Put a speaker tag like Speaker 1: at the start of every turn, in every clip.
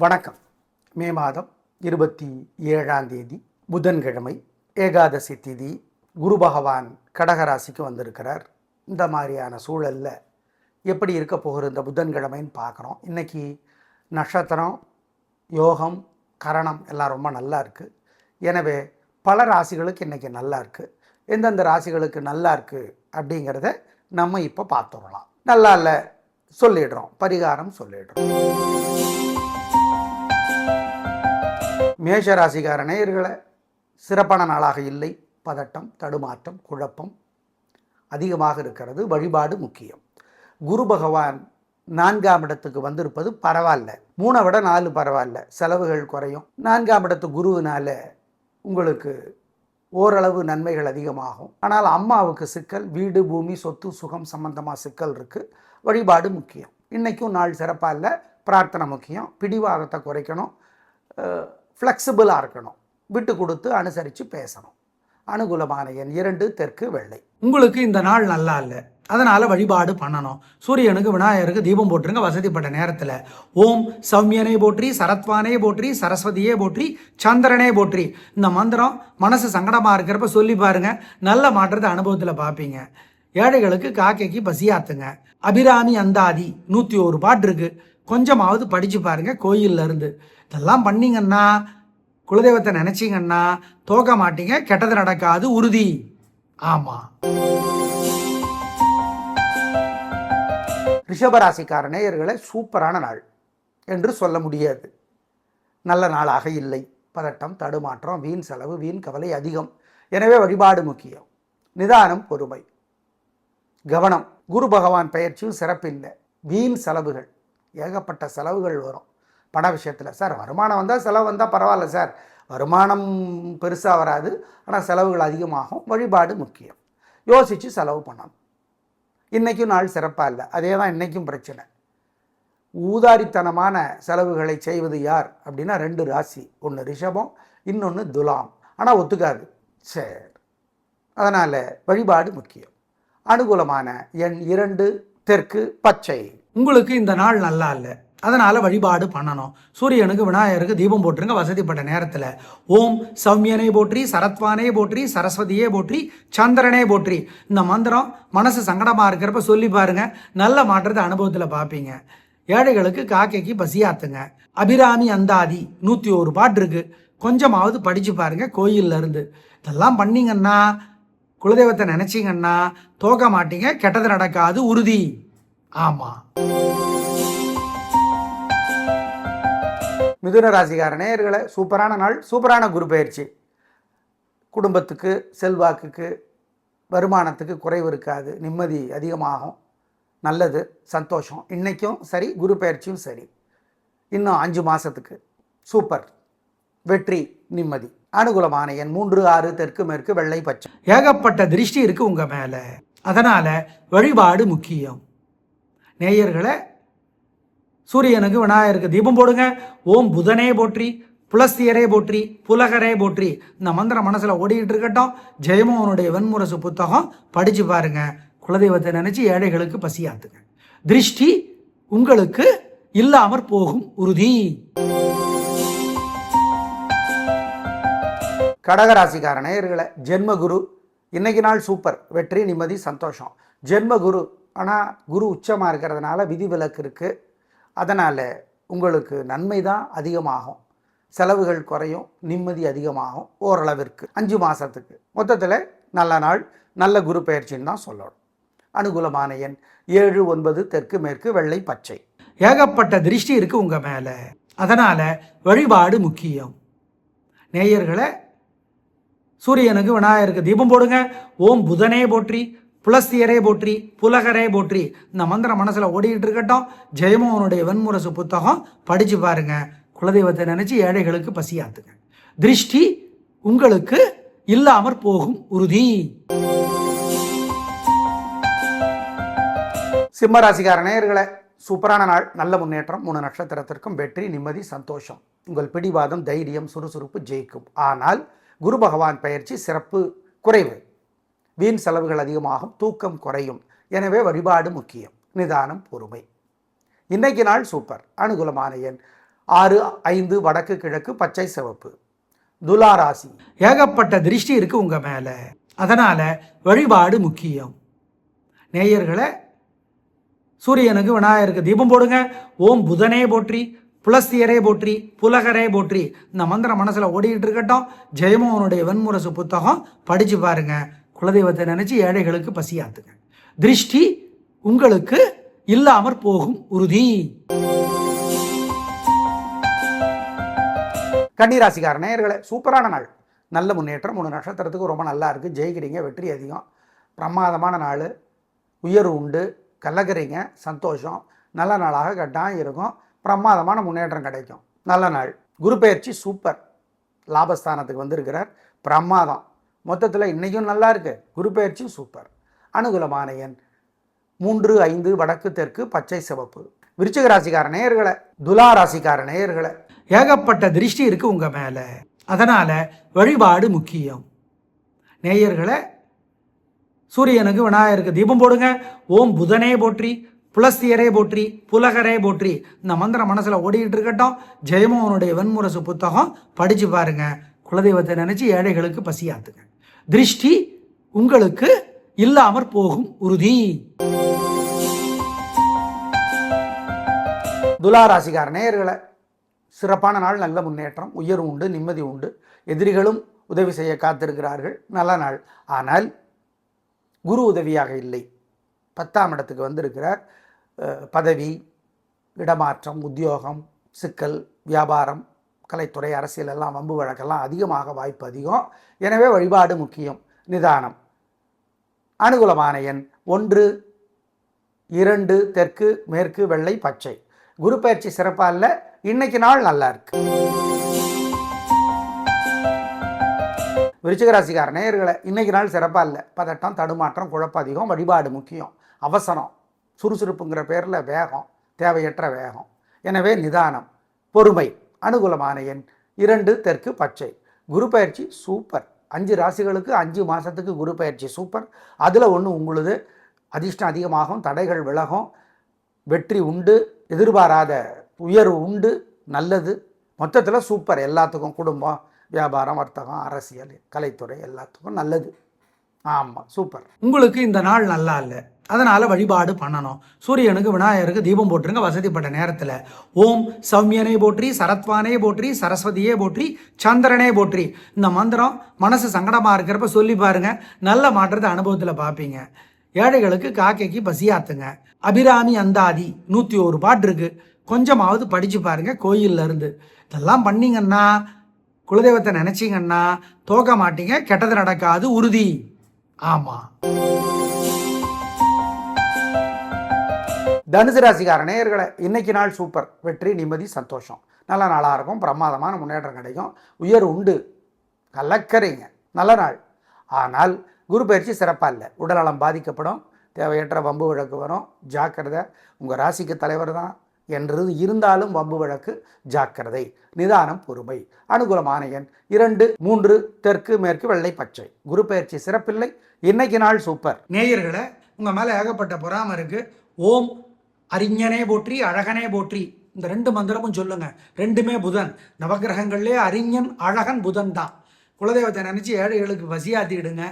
Speaker 1: வணக்கம். மே மாதம் 27ஆம் தேதி புதன்கிழமை, ஏகாதசி திதி. குரு பகவான் கடகராசிக்கு வந்திருக்கிறார். இந்த மாதிரியான சூழலில் எப்படி இருக்க போகிற இந்த புதன்கிழமைன்னு பார்க்குறோம். இன்றைக்கி நட்சத்திரம், யோகம், கரணம் எல்லாம் ரொம்ப நல்லா இருக்குது. எனவே பல ராசிகளுக்கு இன்றைக்கி நல்லா இருக்குது. எந்தெந்த ராசிகளுக்கு நல்லா இருக்குது அப்படிங்கிறத நம்ம இப்போ பார்த்துடலாம். நல்லா இல்லை சொல்லிடுறோம், பரிகாரம் சொல்லிடுறோம். மேஷ ராசிக்கார நேயர்களை சிறப்பான நாளாக இல்லை. பதட்டம், தடுமாற்றம், குழப்பம் அதிகமாக இருக்கிறது. வழிபாடு முக்கியம். குரு பகவான் 4ஆம் இடத்துக்கு வந்திருப்பது பரவாயில்ல. 3 விட 4 பரவாயில்ல, செலவுகள் குறையும். 4ஆம் இடத்து குருவினால உங்களுக்கு ஓரளவு நன்மைகள் அதிகமாகும். ஆனால் அம்மாவுக்கு சிக்கல், வீடு, பூமி, சொத்து, சுகம் சம்பந்தமாக சிக்கல் இருக்குது. வழிபாடு முக்கியம். இன்றைக்கும் நாள் சிறப்பாக இல்லை. பிரார்த்தனை முக்கியம். பிடிவாதத்தை குறைக்கணும். ஃப்ளெக்சிபிளாக இருக்கணும். விட்டு கொடுத்து அனுசரித்து பேசணும். அனுகூலமான எண் 2, தெற்கு வெள்ளை. உங்களுக்கு இந்த நாள் நல்லா இல்லை, அதனால் வழிபாடு பண்ணணும். சூரியனுக்கு, விநாயகருக்கு தீபம் போட்டுருங்க வசதிப்பட்ட நேரத்தில். ஓம் சௌமியனே போற்றி, சரத்வானே போற்றி, சரஸ்வதியே போற்றி, சந்திரனே போற்றி. இந்த மந்திரம் மனசு சங்கடமாக இருக்கிறப்ப சொல்லி பாருங்க, நல்ல மாற்றத்தை அனுபவத்தில் பார்ப்பீங்க. ஏழைகளுக்கு காக்கைக்கு பசியாத்துங்க. அபிராமி அந்தாதி 101 பாட்டு இருக்குது. கொஞ்சமாவது படித்து பாருங்கள் கோயிலில் இருந்து. இதெல்லாம் பண்ணிங்கன்னா, குலதெய்வத்தை நினச்சிங்கன்னா தோக்க மாட்டீங்க. கெட்டது நடக்காது உறுதி. ஆமாம். ரிஷபராசிக்கார நேயர்களை சூப்பரான நாள் என்று சொல்ல முடியாது. நல்ல நாளாக இல்லை. பதட்டம், தடுமாற்றம், வீண் செலவு, வீண் கவலை அதிகம். எனவே வழிபாடு முக்கியம். நிதானம், பொறுமை, கவனம். குரு பகவான் பெயர்ச்சியும் சிறப்பில்லை. வீண் செலவுகள், ஏகப்பட்ட செலவுகள் வரும். பண விஷயத்தில் சார் வருமானம் வந்தால் செலவு வந்தால் பரவாயில்ல சார், வருமானம் பெருசாக வராது, ஆனால் செலவுகள் அதிகமாகும். வழிபாடு முக்கியம். யோசித்து செலவு பண்ணணும். இன்றைக்கும் நாள் சிறப்பாக இல்லை. அதே தான் இன்றைக்கும் பிரச்சனை. ஊதாரித்தனமான செலவுகளை செய்வது யார் அப்படின்னா 2 ராசி. ஒன்று ரிஷபம், இன்னொன்று துலாம். ஆனால் ஒத்துக்காது. சரி, அதனால் வழிபாடு முக்கியம். அனுகூலமான எண் 2, தெற்கு பச்சை. உங்களுக்கு இந்த நாள் நல்லா இல்லை, அதனால் வழிபாடு பண்ணணும். சூரியனுக்கு, விநாயகருக்கு தீபம் போட்டுருங்க வசதிப்பட்ட நேரத்தில். ஓம் சௌமியனே போற்றி, சரத்வானே போற்றி, சரஸ்வதியே போற்றி, சந்திரனே போற்றி. இந்த மந்திரம் மனசு சங்கடமாக இருக்கிறப்ப சொல்லி பாருங்க, நல்ல மாற்றத்தை அனுபவத்தில் பார்ப்பீங்க. ஏழைகளுக்கு காக்கைக்கு பசியாத்துங்க. அபிராமி அந்தாதி 101 பாட்டு இருக்குது. கொஞ்சமாவது படித்து பாருங்கள் கோயிலில் இருந்து. இதெல்லாம் பண்ணிங்கன்னா, குலதெய்வத்தை நினச்சிங்கன்னா தோக்க மாட்டீங்க. கெட்டது நடக்காது உறுதி. ஆமாம். மிதுன ராசிக்கார நேயர்களை சூப்பரான நாள். சூப்பரான குரு பயிற்சி. குடும்பத்துக்கு, செல்வாக்குக்கு, வருமானத்துக்கு குறைவு இருக்காது. நிம்மதி அதிகமாகும். நல்லது, சந்தோஷம். இன்றைக்கும் சரி, குரு பயிற்சியும் சரி. இன்னும் 5 மாதத்துக்கு சூப்பர். வெற்றி, நிம்மதி. அனுகூலமான எண் 3, 6, தெற்கு மேற்கு வெள்ளை பச்சை. ஏகப்பட்ட திருஷ்டி இருக்குது உங்கள் மேலே, அதனால் வழிபாடு முக்கியம். நேயர்களை சூரியனுக்கு, விநாயகருக்கு தீபம் போடுங்க. ஓம் புதனே போற்றி, புலஸ்தியரே போற்றி, புலகரே போற்றி. இந்த மந்திரம் மனசில் ஓடிக்கிட்டு இருக்கட்டும். ஜெயமோகனுடைய வெண்முரசு புத்தகம் படித்து பாருங்க. குலதெய்வத்தை நினச்சி ஏழைகளுக்கு பசியாத்துங்க. திருஷ்டி உங்களுக்கு இல்லாமற் போகும் உறுதி. கடகராசிக்கார நேயர்களை ஜென்மகுரு இன்னைக்கு நாள் சூப்பர். வெற்றி, நிம்மதி, சந்தோஷம். ஜென்மகுரு, ஆனால் குரு உச்சமாக இருக்கிறதுனால விதிவிலக்கு இருக்குது. அதனால் உங்களுக்கு நன்மை தான் அதிகமாகும். செலவுகள் குறையும், நிம்மதி அதிகமாகும் ஓரளவிற்கு. 5 மாதத்துக்கு மொத்தத்தில் நல்ல நாள், நல்ல குரு பயிற்சின்னு தான் சொல்லணும். அனுகூலமான எண் 7, 9, தெற்கு மேற்கு வெள்ளை பச்சை. ஏகப்பட்ட திருஷ்டி இருக்குது உங்கள் மேலே, அதனால் வழிபாடு முக்கியம். நேயர்களை சூரியனுக்கு, விநாயகருக்கு தீபம் போடுங்க. ஓம் புதனே போற்றி, புலஸ்தியரே போற்றி, புலகரே போற்றி. இந்த மந்திரம் மனசில் ஓடிக்கிட்டு இருக்கட்டும். ஜெயமோகனுடைய வெண்முரசு புத்தகம் படித்து பாருங்க. குலதெய்வத்தை நினச்சி ஏழைகளுக்கு பசியாத்துங்க. திருஷ்டி உங்களுக்கு இல்லாமற் போகும் உறுதி. சிம்மராசிக்கார நேயர்களை சூப்பரான நாள், நல்ல முன்னேற்றம். 3 நட்சத்திரத்திற்கும் வெற்றி, நிம்மதி, சந்தோஷம். உங்கள் பிடிவாதம், தைரியம், சுறுசுறுப்பு ஜெயிக்கும். ஆனால் குரு பகவான் பயிற்சி சிறப்பு குறைவு. வீண் செலவுகள் அதிகமாகும். தூக்கம் குறையும். எனவே வழிபாடு முக்கியம். நிதானம், பொறுமை. இன்றைக்கு நாள் சூப்பர். அனுகூலமான எண் 6, 5 வடக்கு கிழக்கு பச்சை சிவப்பு. துலா ராசி. ஏகப்பட்ட திருஷ்டி இருக்கு உங்க மேல, அதனால வழிபாடு முக்கியம். நேயர்களை, சூரியனுக்கு விநாயகருக்கு தீபம் போடுங்க. ஓம் புதனே போற்றி, புலஸ்தியரே போற்றி, புலகரே போற்றி. இந்த மந்திரம் மனசுல ஓடிக்கிட்டு இருக்கட்டும். ஜெயமோகனுடைய வெண்முரசு புத்தகம் படிச்சு பாருங்க. குலதெய்வத்தை நினைச்சு ஏழைகளுக்கு பசியாத்துங்க. திருஷ்டி உங்களுக்கு இல்லாமற் போகும் உறுதி. கன்னிராசிக்கார நேயர்களே, சூப்பரான நாள், நல்ல முன்னேற்றம். 3 நட்சத்திரத்துக்கு ரொம்ப நல்லா இருக்குது. ஜெயிக்கிறீங்க, வெற்றி அதிகம், பிரமாதமான நாள், உயர்வு உண்டு, கலக்கிறீங்க, சந்தோஷம், நல்ல நாளாக கட்டாயம் இருக்கும், பிரமாதமான முன்னேற்றம் கிடைக்கும், நல்ல நாள். குரு பெயர்ச்சி சூப்பர், லாபஸ்தானத்துக்கு வந்திருக்கிறார், பிரமாதம். மொத்தத்தில் இன்றைக்கும் நல்லா இருக்கு. குரு பெயர்ச்சி சூப்பர். அனுகூலமான எண் 3, 5 வடக்கு தெற்கு பச்சை சிவப்பு. விருச்சிக ராசிக்கார நேயர்களை, துலா ராசிக்கார நேயர்களை, ஏகப்பட்ட திருஷ்டி இருக்கு உங்க மேல, அதனால வழிபாடு முக்கியம். நேயர்களை, சூரியனுக்கு விநாயகருக்கு தீபம் போடுங்க. ஓம் புதனே போற்றி, புலஸ்தியரே போற்றி, புலகரே போற்றி. இந்த மந்திரம் மனசுல ஓடிக்கிட்டு இருக்கட்டும். ஜெயமோகனுடைய வெண்முரசு புத்தகம் படிச்சு பாருங்க. குலதெய்வத்தை நினைச்சு ஏழைகளுக்கு பசியாத்துங்க. திருஷ்டி உங்களுக்கு இல்லாமற் போகும் உறுதி. துலா ராசிக்கார நேயர்களை, சிறப்பான நாள், நல்ல முன்னேற்றம், உயர்வு உண்டு, நிம்மதி உண்டு, எதிரிகளும் உதவி செய்ய காத்திருக்கிறார்கள், நல்ல நாள். ஆனால் குரு உதவியாக இல்லை. 10ஆம் இடத்துக்கு வந்திருக்கிறார். பதவி, இடமாற்றம், உத்தியோகம், சிக்கல், வியாபாரம், கலைத்துறை, அரசியல் எல்லாம் வம்பு வழக்கெல்லாம் அதிகமாக வாய்ப்பு அதிகம். எனவே வழிபாடு முக்கியம், நிதானம். அனுகூலமான எண் 1, 2 தெற்கு மேற்கு வெள்ளை பச்சை. குரு பயிற்சி சிறப்பாக இல்லை, இன்னைக்கு நாள் நல்லா இருக்கு. விருச்சிக ராசிக்கார நேயர்களை, இன்னைக்கு நாள் சிறப்பாக இல்லை, பதட்டம், தடுமாற்றம், குழப்பம் அதிகம், வழிபாடு முக்கியம், அவசரம், சுறுசுறுப்புங்கிற பேரில் வேகம், தேவையற்ற வேகம். எனவே நிதானம், பொறுமை. அனுகூலமான எண் 2 தெற்கு பச்சை. குரு பயிற்சி சூப்பர். 5 ராசிகளுக்கு 5 மாதத்துக்கு குரு பயிற்சி சூப்பர். அதில் ஒன்று உங்களுது. அதிர்ஷ்டம் அதிகமாகும், தடைகள் விலகும், வெற்றி உண்டு, எதிர்பாராத உயர்வு உண்டு, நல்லது. மொத்தத்தில் சூப்பர். எல்லாத்துக்கும், குடும்பம், வியாபாரம், வர்த்தகம், அரசியல், கலைத்துறை எல்லாத்துக்கும் நல்லது. ஆமாம், சூப்பர். உங்களுக்கு இந்த நாள் நல்லா இல்லை, அதனால் வழிபாடு பண்ணணும். சூரியனுக்கு விநாயகருக்கு தீபம் போட்டுருங்க வசதிப்பட்ட நேரத்தில். ஓம் சௌமியனே போற்றி, சரத்வானே போற்றி, சரஸ்வதியே போற்றி, சந்திரனே போற்றி. இந்த மந்திரம் மனசு சங்கடமாக இருக்கிறப்ப சொல்லி பாருங்க, நல்ல மாற்றத்தை அனுபவத்தில் பார்ப்பீங்க. ஏழைகளுக்கு காக்கைக்கு பசியாத்துங்க. அபிராமி அந்தாதி 101 பாட்டு இருக்கு, கொஞ்சமாவது படிச்சு பாருங்க கோயில்ல இருந்து. இதெல்லாம் பண்ணீங்கன்னா, குலதெய்வத்தை நினைச்சிங்கன்னா தோக்க மாட்டீங்க, கெட்டது நடக்காது உறுதி. ஆமா. தனுசு ராசிக்கார நேயர்களை, இன்னைக்கு நாள் சூப்பர். வெற்றி, நிம்மதி, சந்தோஷம், நல்ல நாளாக இருக்கும், பிரமாதமான முன்னேற்றம் கிடைக்கும், உயர்வு உண்டு, கலக்கறீங்க, நல்ல நாள். ஆனால் குரு பயிற்சி சிறப்பாக இல்லை, உடல்நலம் பாதிக்கப்படும், தேவையற்ற வம்பு வழக்கு வரும், ஜாக்கிரதை. உங்கள் ராசிக்கு தலைவர் தான் என்றது இருந்தாலும் வம்பு வழக்கு, ஜாக்கிரதை, நிதானம், பொறுமை. அனுகூலமான எண் 2, 3 தெற்கு மேற்கு வெள்ளை பச்சை. குரு பயிற்சி சிறப்பில்லை, இன்னைக்கு நாள் சூப்பர். நேயர்களை, உங்கள் மேலே ஏகப்பட்ட பொறாமை இருக்கு. ஓம் அறிஞனே போற்றி, அழகனே போற்றி. இந்த 2 மந்திரமும் சொல்லுங்க. 2மே புதன். நவகிரகங்கள்லேயே அறிஞன் அழகன் புதன் தான். குலதெய்வத்தை நினச்சி ஏழைகளுக்கு வசியாத்திடுங்க.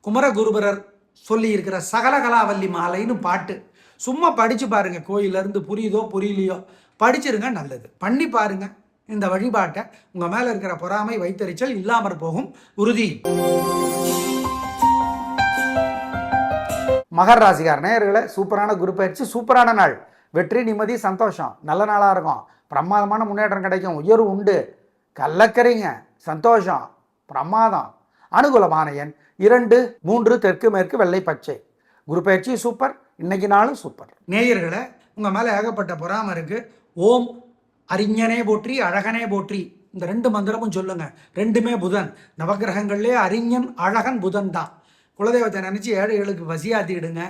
Speaker 1: குமரகுருபரர் சொல்லி இருக்கிற சகலகலாவல்லி மாலைன்னு பாட்டு சும்மா படிச்சு பாருங்க. கோயிலிருந்து புரியுதோ புரியலையோ படிச்சிருங்க, நல்லது. பண்ணி பாருங்க இந்த வழிபாட்டை. உங்க மேல இருக்கிற பொறாமை, வைத்தறிச்சல் இல்லாமற் போகும் உறுதி. மகர ராசிக்கார நேயர்களே, சூப்பரான குரு பயிற்சி, சூப்பரான நாள். வெற்றி, நிம்மதி, சந்தோஷம், நல்ல நாளாக இருக்கும், பிரமாதமான முன்னேற்றம் கிடைக்கும், உயர்வு உண்டு, கலக்கறீங்க, சந்தோஷம், பிரமாதம். அனுகூலமான எண் 2, 3 தெற்கு மேற்கு வெள்ளை பச்சை. குரு பயிற்சி சூப்பர், இன்னைக்கு நாளும் சூப்பர். நேயர்களை, உங்க மேல ஏகப்பட்ட பொறாமை இருக்கு. ஓம் அறிஞனே போற்றி, அழகனே போற்றி. இந்த 2 மந்திரமும் சொல்லுங்க. 2மே புதன். நவகிரகங்கள்லேயே அறிஞன் அழகன் புதன் தான். குலதெய்வத்தை நினைச்சு ஏழைகளுக்கு வசியாத்திடுங்க.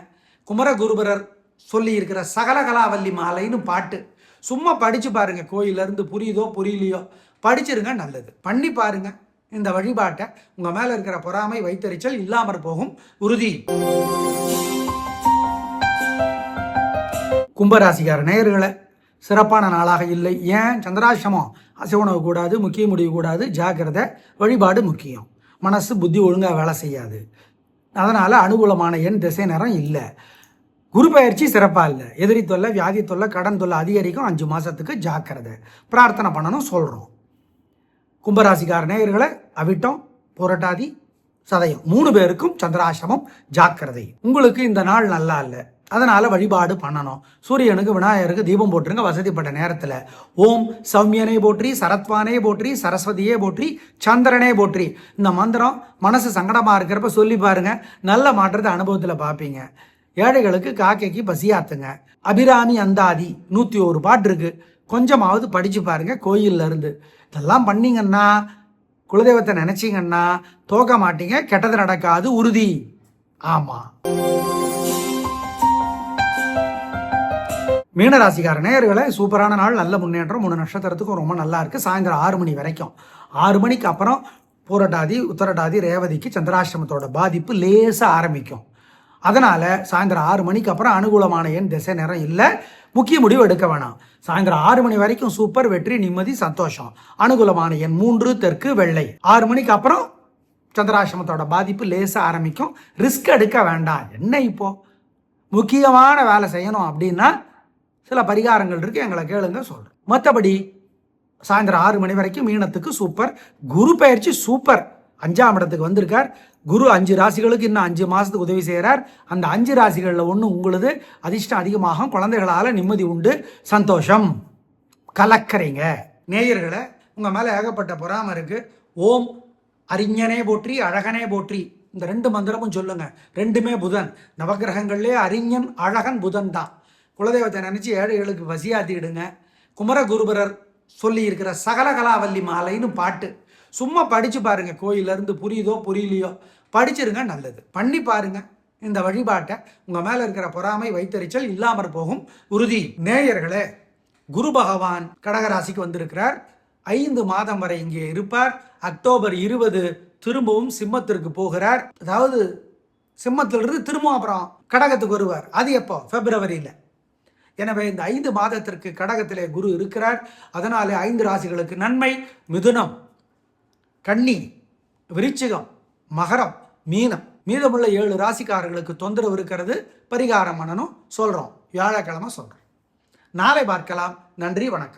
Speaker 1: குமரகுருபரர் சொல்லி இருக்கிற சகலகலாவல்லி மாலைன்னு பாட்டு சும்மா படிச்சு பாருங்க. கோயிலிருந்து புரியுதோ புரியலையோ படிச்சிருங்க, நல்லது. பண்ணி பாருங்க இந்த வழிபாட்டை. உங்க மேல இருக்கிற பொறாமை, வைத்தறிச்சல் இல்லாமற் போகும் உறுதி. கும்பராசிக்கார நேயர்களை, சிறப்பான நாளாக இல்லை. ஏன்? சந்திராஷ்டமம். அசைவுணவு கூடாது, முக்கிய முடிவு கூடாது, ஜாக்கிரதை. வழிபாடு முக்கியம். மனசு புத்தி ஒழுங்காக வேலை செய்யாது. அதனால் அனுகூலமான எண் திசை நேரம் இல்லை. குரு பயிற்சி சிறப்பாக இல்லை. எதிரி தொல்லை, வியாதி தொல்லை, கடன் தொல்லை அதிகரிக்கும். 5 மாதத்துக்கு ஜாக்கிரதை. பிரார்த்தனை பண்ணணும் சொல்கிறோம். கும்பராசிக்கார நேயர்களை அவிட்டம், புரட்டாதி, சதயம் 3 பேருக்கும் சந்திராசிரமம், ஜாக்கிரதை. உங்களுக்கு இந்த நாள் நல்லா இல்லை, அதனால் வழிபாடு பண்ணணும். சூரியனுக்கு விநாயகருக்கு தீபம் போட்டுருங்க வசதிப்பட்ட நேரத்தில். ஓம் சௌமியனே போற்றி, சரத்வானே போற்றி, சரஸ்வதியே போற்றி, சந்திரனே போற்றி. இந்த மந்திரம் மனசு சங்கடமாக இருக்கிறப்ப சொல்லி பாருங்க, நல்ல மாற்றத்தை அனுபவத்தில் பார்ப்பீங்க. ஏழைகளுக்கு காக்கைக்கு பசியாத்துங்க. அபிராமி அந்தாதி 101 பாட்டு இருக்கு, கொஞ்சமாவது படிச்சு பாருங்க கோயில்ல இருந்து. இதெல்லாம் பண்ணீங்கன்னா, குலதெய்வத்தை நினைச்சிங்கன்னா தோக்க மாட்டீங்க, கெட்டது நடக்காது உறுதி. ஆமா. மீனராசிக்கார நேயர்களே, சூப்பரான நாள், நல்ல முன்னேற்றம். 3 நட்சத்திரத்துக்கும் ரொம்ப நல்லா இருக்கு. சாயந்தரம் 6 மணி வரைக்கும். 6 மணிக்கு அப்புறம் பூரட்டாதி, உத்தரட்டாதி, ரேவதிக்கு சந்திராஷ்டமத்தோட பாதிப்பு லேசாக ஆரம்பிக்கும். அதனால் சாயந்தரம் 6 மணிக்கு அப்புறம் அனுகூலமான எண் திசை நேரம் இல்லை. முக்கிய முடிவு எடுக்க வேணாம். சாயந்தரம் 6 மணி வரைக்கும் சூப்பர், வெற்றி, நிம்மதி, சந்தோஷம். அனுகூலமான எண் 3, தெற்கு, வெள்ளை. 6 மணிக்கு அப்புறம் சந்திராசிரமத்தோட பாதிப்பு லேசாக ஆரம்பிக்கும். ரிஸ்க் எடுக்க வேண்டாம். என்ன இப்போ முக்கியமான வேலை செய்யணும் அப்படின்னா சில பரிகாரங்கள் இருக்குது, எங்களை கேளுங்க சொல்கிறேன். மற்றபடி சாயந்தரம் 6 மணி வரைக்கும் மீனத்துக்கு சூப்பர். குரு பயிற்சி சூப்பர். 5ஆம் இடத்துக்கு வந்திருக்கார். குரு 5 ராசிகளுக்கு இன்னும் 5 மாதத்துக்கு உதவி செய்கிறார். அந்த 5 ராசிகளில் ஒன்று உங்களுது. அதிர்ஷ்டம் அதிகமாகும். குழந்தைகளால் நிம்மதி உண்டு, சந்தோஷம். கலக்கரைங்க நேயர்களை, உங்கள் மேலே ஏகப்பட்ட பொறாமை இருக்குது. ஓம் அறிஞனே போற்றி, அழகனே போற்றி. இந்த 2 மந்திரமும் சொல்லுங்க. 2மே புதன். நவகிரகங்கள்லேயே அறிஞன், அழகன் புதன் தான். குலதெய்வத்தை நினச்சி ஏழைகளுக்கு வசியாத்திடுங்க. குமரகுருபரர் சொல்லி இருக்கிற சகலகலாவல்லி மாலைன்னு பாட்டு சும்மா படித்து பாருங்கள். கோயிலேருந்து புரியுதோ புரியலையோ படிச்சிருங்க, நல்லது. பண்ணி பாருங்க. இந்த வழிபாட்டை உங்கள் மேலே இருக்கிற பொறாமை, வைத்தறிச்சல் இல்லாமற் போகும், உறுதி. நேயர்களே, குரு பகவான் கடகராசிக்கு வந்திருக்கிறார். 5 மாதம் வரை இங்கே இருப்பார். அக்டோபர் 20 திரும்பவும் சிம்மத்திற்கு போகிறார். அதாவது சிம்மத்திலிருந்து திரும்பவும் அப்புறம் கடகத்துக்கு வருவார். அது எப்போ? பிப்ரவரியில். எனவே இந்த 5 மாதத்திற்கு கடகத்திலே குரு இருக்கிறார். அதனாலே 5 ராசிகளுக்கு நன்மை. மிதுனம், கன்னி, விருச்சிகம், மகரம், மீனம், மீதமுள்ள 7 ராசிக்காரர்களுக்கு தொந்தரவு இருக்கிறது. பரிகாரம் பண்ணணும் சொல்கிறோம். வியாழக்கிழமை சொல்கிறோம். நாளை பார்க்கலாம். நன்றி, வணக்கம்.